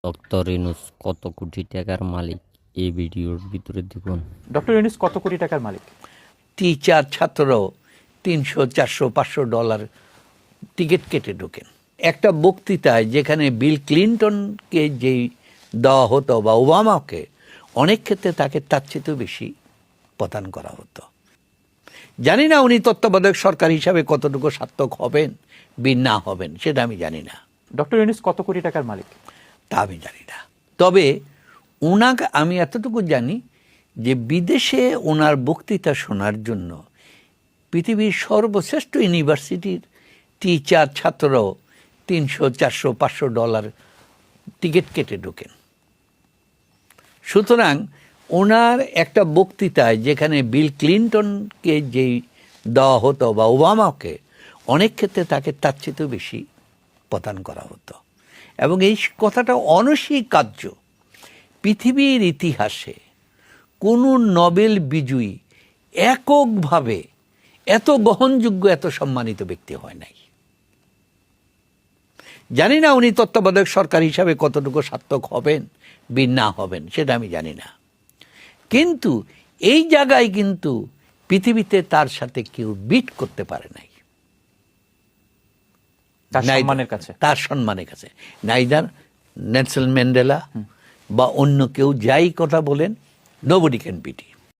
Doctor Yunus কত কোটি টাকার মালিক? এই ভিডিওর ভিতরে দেখুন। ডক্টর ইউনূস কত কোটি টাকার মালিক? টিচার ছাত্ররাও $300-400-500 টিকিট কেটে ঢোকেন। একটা বক্তৃতায় যেখানে বিল ক্লিন্টনকে যেই দেওয়া হতো বা ওবামাকে, অনেক ক্ষেত্রে তাকে তার চেয়েও বেশি প্রদান করা হতো। জানি না উনি তত্ত্বাবধায়ক সরকার হিসাবে কতটুকু সার্থক হবেন বি না হবেন, সেটা আমি জানি না। ডক্টর ইউনূস কত কোটি টাকার মালিক? তা আমি জানি না। তবে ওনাকে আমি এতটুকু জানি যে বিদেশে ওনার বক্তৃতা শোনার জন্য পৃথিবীর সর্বশ্রেষ্ঠ ইউনিভার্সিটির টিচার ছাত্ররাও $300-400-500 টিকিট কেটে ঢোকেন। সুতরাং ওনার একটা বক্তৃতায় যেখানে বিল ক্লিন্টনকে যেই দেওয়া হতো বা ওবামাকে, অনেক ক্ষেত্রে তাকে তার চেয়েও বেশি প্রদান করা হতো। এবং এই কথাটা অনস্বীকার্য। পৃথিবীর ইতিহাসে কোনো নোবেল বিজয়ী এককভাবে এত গ্রহণযোগ্য, এত সম্মানিত ব্যক্তি হয় নাই। জানি না উনি তত্ত্বাবধায়ক সরকার হিসাবে কতটুকু সার্থক হবেন বি না হবেন, সেটা আমি জানি না। কিন্তু এই জায়গায় কিন্তু পৃথিবীতে তার সাথে কেউ বিট করতে পারে নাই তার সম্মানের কাছে। নাইদার নেলসন ম্যান্ডেলা বা অন্য কেউ যাই কথা বলেন, নোবডি ক্যান বিট।